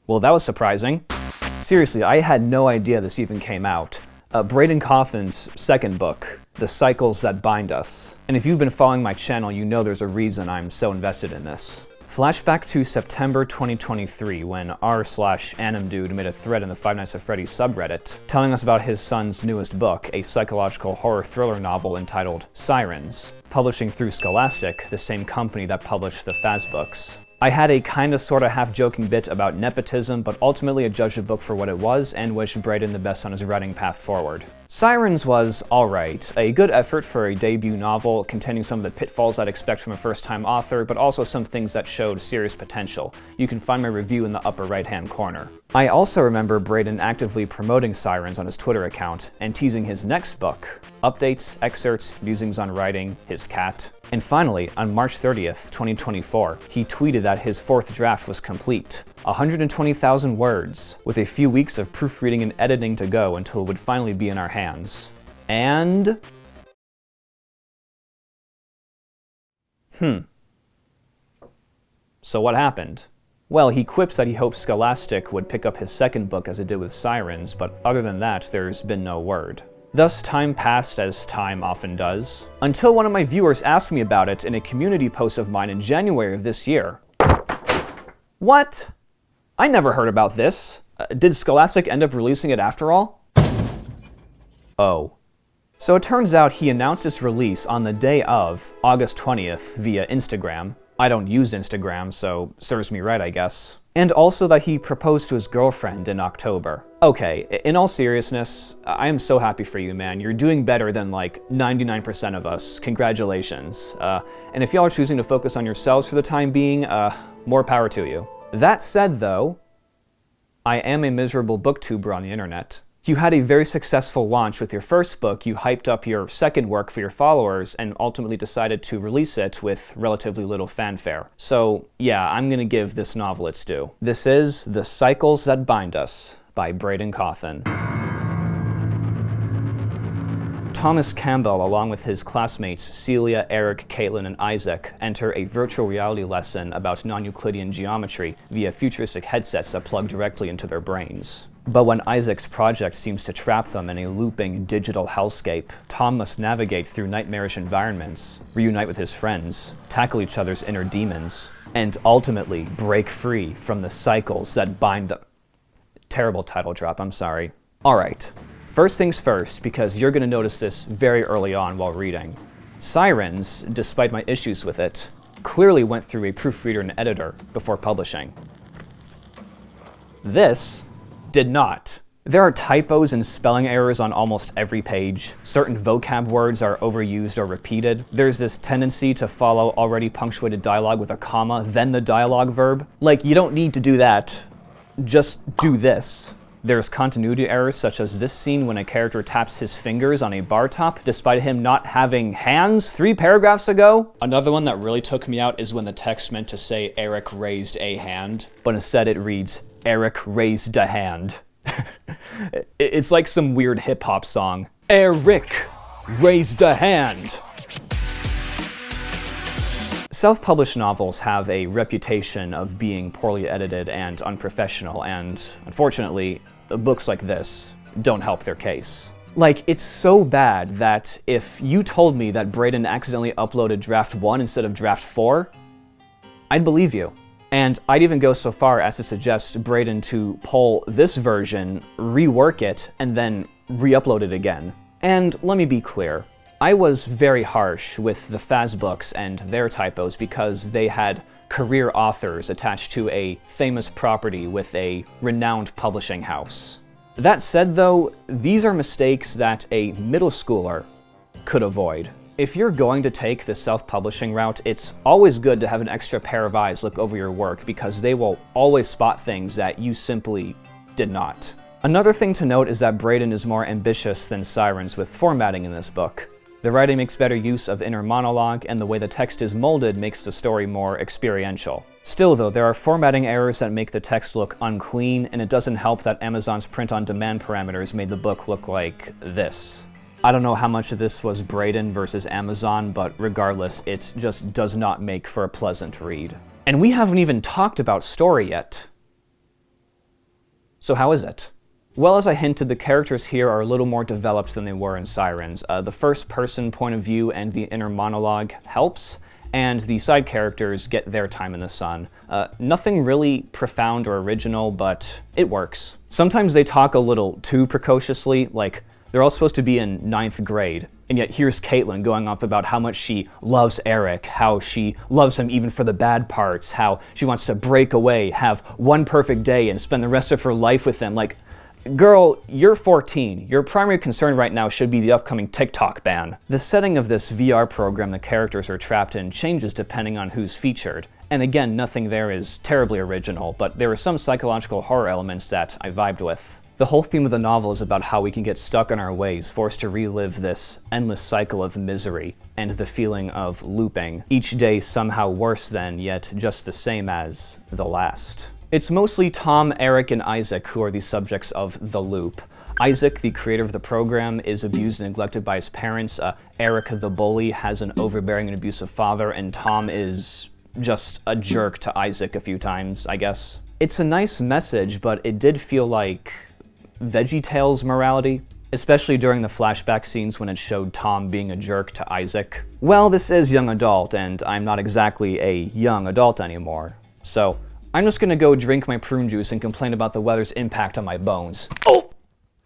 Well, that was surprising. Seriously, I had no idea this even came out. Braden Cawthon's second book, The Cycles That Bind Us. And if you've been following my channel, you know there's a reason I'm so invested in this. Flashback to September 2023 when r/AnimDude made a thread in the Five Nights At Freddy subreddit telling us about his son's newest book, a psychological horror thriller novel entitled Sirens, publishing through Scholastic, the same company that published the Faz books. I had a kinda sorta half-joking bit about nepotism, but ultimately I judged the book for what it was and wished Braden the best on his writing path forward. Sirens was alright, a good effort for a debut novel containing some of the pitfalls I'd expect from a first-time author, but also some things that showed serious potential. You can find my review in the upper right-hand corner. I also remember Braden actively promoting Sirens on his Twitter account and teasing his next book, updates, excerpts, musings on writing, his cat. And finally, on March 30th, 2024, he tweeted that his fourth draft was complete. 120,000 words, with a few weeks of proofreading and editing to go until it would finally be in our hands. And... So what happened? Well, he quipped that he hoped Scholastic would pick up his second book as it did with Sirens, but other than that, there's been no word. Thus, time passed as time often does, until one of my viewers asked me about it in a community post of mine in January of this year. What? I never heard about this. Did Scholastic end up releasing it after all? Oh. So it turns out he announced its release on the day of August 20th via Instagram. I don't use Instagram, so serves me right, I guess. And also that he proposed to his girlfriend in October. Okay, in all seriousness, I am so happy for you, man. You're doing better than like 99% of us. Congratulations. And if y'all are choosing to focus on yourselves for the time being, more power to you. That said, though, I am a miserable booktuber on the internet. You had a very successful launch with your first book, you hyped up your second work for your followers, and ultimately decided to release it with relatively little fanfare. So yeah, I'm gonna give this novel its due. This is The Cycles That Bind Us by Braden Cawthon. Thomas Campbell, along with his classmates Celia, Eric, Caitlin, and Isaac, enter a virtual reality lesson about non-Euclidean geometry via futuristic headsets that plug directly into their brains. But when Isaac's project seems to trap them in a looping digital hellscape, Tom must navigate through nightmarish environments, reunite with his friends, tackle each other's inner demons, and ultimately break free from the cycles that bind them. Terrible title drop, I'm sorry. Alright, first things first, because you're gonna notice this very early on while reading. Sirens, despite my issues with it, clearly went through a proofreader and editor before publishing. This did not. There are typos and spelling errors on almost every page. Certain vocab words are overused or repeated. There's this tendency to follow already punctuated dialogue with a comma, then the dialogue verb. Like, you don't need to do that. Just do this. There's continuity errors such as this scene when a character taps his fingers on a bar top despite him not having hands 3 paragraphs ago. Another one that really took me out is when the text meant to say Eric raised a hand, but instead it reads Eric raised a hand. It's like some weird hip-hop song. Eric raised a hand. Self-published novels have a reputation of being poorly edited and unprofessional, and unfortunately, books like this don't help their case. Like, it's so bad that if you told me that Braden accidentally uploaded draft 1 instead of draft 4, I'd believe you. And I'd even go so far as to suggest Braden to pull this version, rework it, and then re-upload it again. And let me be clear, I was very harsh with the Faz books and their typos because they had career authors attached to a famous property with a renowned publishing house. That said though, these are mistakes that a middle schooler could avoid. If you're going to take the self-publishing route, it's always good to have an extra pair of eyes look over your work because they will always spot things that you simply did not. Another thing to note is that Braden is more ambitious than Sirens with formatting in this book. The writing makes better use of inner monologue, and the way the text is molded makes the story more experiential. Still though, there are formatting errors that make the text look unclean, and it doesn't help that Amazon's print-on-demand parameters made the book look like this. I don't know how much of this was Braden versus Amazon, but regardless, it just does not make for a pleasant read. And we haven't even talked about story yet. So how is it? Well, as I hinted, the characters here are a little more developed than they were in Sirens. The first-person point of view and the inner monologue helps, and the side characters get their time in the sun. Nothing really profound or original, but it works. Sometimes they talk a little too precociously, like they're all supposed to be in 9th grade, and yet here's Caitlin going off about how much she loves Eric, how she loves him even for the bad parts, how she wants to break away, have one perfect day, and spend the rest of her life with him. Like, girl, you're 14. Your primary concern right now should be the upcoming TikTok ban. The setting of this VR program the characters are trapped in changes depending on who's featured. And again, nothing there is terribly original, but there are some psychological horror elements that I vibed with. The whole theme of the novel is about how we can get stuck in our ways, forced to relive this endless cycle of misery, and the feeling of looping, each day somehow worse than, yet just the same as, the last. It's mostly Tom, Eric, and Isaac who are the subjects of the loop. Isaac, the creator of the program, is abused and neglected by his parents. Eric, the bully, has an overbearing and abusive father, and Tom is just a jerk to Isaac a few times, I guess. It's a nice message, but it did feel like VeggieTales morality, especially during the flashback scenes when it showed Tom being a jerk to Isaac. Well, this is young adult, and I'm not exactly a young adult anymore, so I'm just gonna go drink my prune juice and complain about the weather's impact on my bones.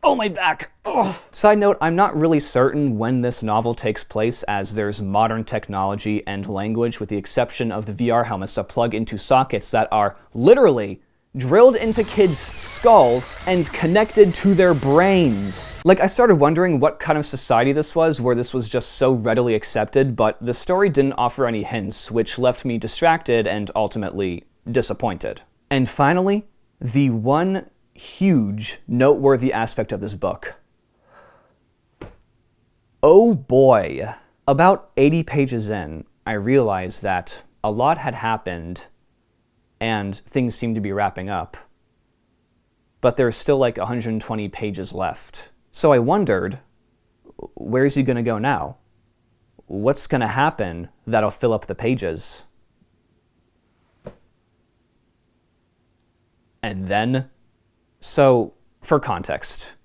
Oh, my back. Oh. Side note, I'm not really certain when this novel takes place, as there's modern technology and language with the exception of the VR helmets that plug into sockets that are literally drilled into kids' skulls and connected to their brains. Like, I started wondering what kind of society this was, where this was just so readily accepted, but the story didn't offer any hints, which left me distracted and ultimately disappointed. And finally, the one huge noteworthy aspect of this book. Oh boy. About 80 pages in, I realized that a lot had happened and things seemed to be wrapping up. But there's still like 120 pages left. So I wondered, where's he gonna go now? What's gonna happen that'll fill up the pages? And then, so for context,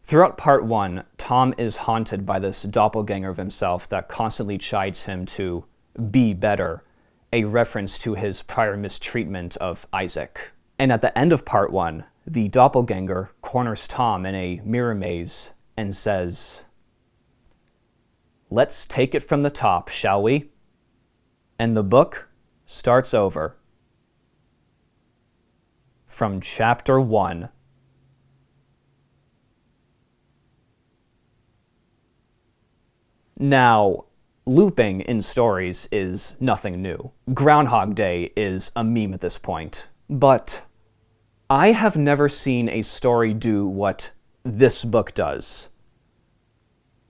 throughout part 1, Tom is haunted by this doppelganger of himself that constantly chides him to be better, a reference to his prior mistreatment of Isaac. And at the end of part 1, the doppelganger corners Tom in a mirror maze and says, "Let's take it from the top, shall we?" And the book starts over. From chapter 1. Now, looping in stories is nothing new. Groundhog Day is a meme at this point. But I have never seen a story do what this book does,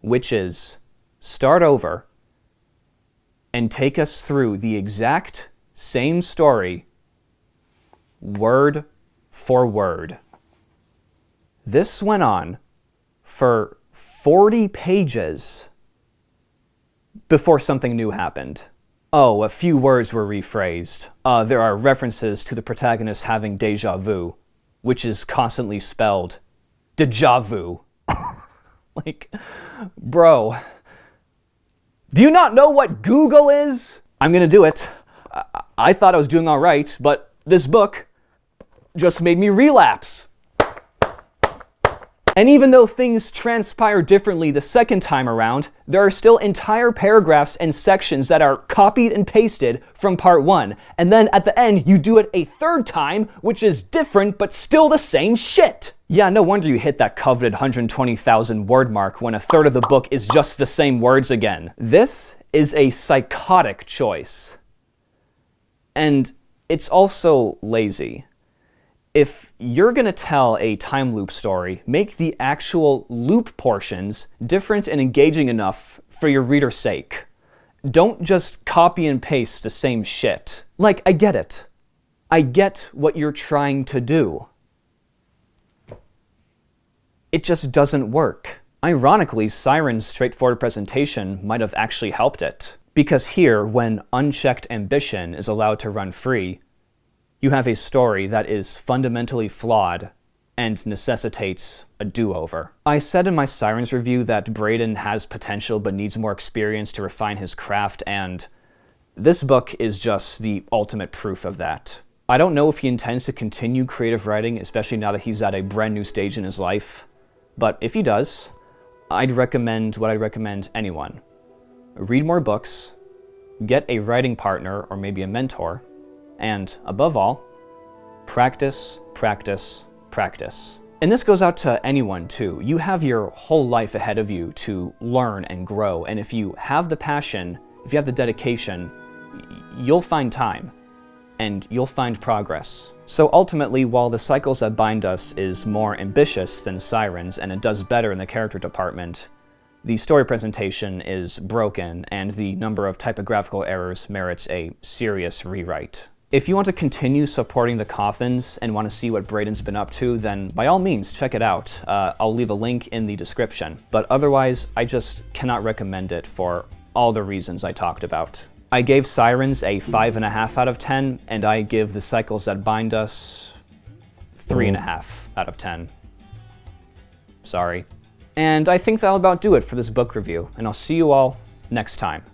which is start over and take us through the exact same story, word for word. This went on for 40 pages before something new happened. Oh, a few words were rephrased. There are references to the protagonist having deja vu, which is constantly spelled deja vu. Like, bro, do you not know what Google is? I'm gonna do it. I thought I was doing all right, but this book just made me relapse. And even though things transpire differently the second time around, there are still entire paragraphs and sections that are copied and pasted from part 1. And then at the end, you do it a third time, which is different but still the same shit. Yeah, no wonder you hit that coveted 120,000 word mark when a third of the book is just the same words again. This is a psychotic choice. And it's also lazy. If you're gonna tell a time loop story, make the actual loop portions different and engaging enough for your reader's sake. Don't just copy and paste the same shit. Like, I get it. I get what you're trying to do. It just doesn't work. Ironically, Sirens' straightforward presentation might have actually helped it. Because here, when unchecked ambition is allowed to run free, you have a story that is fundamentally flawed and necessitates a do-over. I said in my Sirens review that Braden has potential but needs more experience to refine his craft, and this book is just the ultimate proof of that. I don't know if he intends to continue creative writing, especially now that he's at a brand new stage in his life, but if he does, I'd recommend what I recommend anyone. Read more books, get a writing partner or maybe a mentor, and above all, practice, practice, practice. And this goes out to anyone too. You have your whole life ahead of you to learn and grow, and if you have the passion, if you have the dedication, you'll find time, and you'll find progress. So ultimately, while The Cycles That Bind Us is more ambitious than Sirens, and it does better in the character department, the story presentation is broken, and the number of typographical errors merits a serious rewrite. If you want to continue supporting the Cawthons and want to see what Braden's been up to, then by all means, check it out. I'll leave a link in the description. But otherwise, I just cannot recommend it for all the reasons I talked about. I gave Sirens a 5.5 out of 10, and I give The Cycles That Bind Us 3.5 out of 10. Sorry. And I think that'll about do it for this book review, and I'll see you all next time.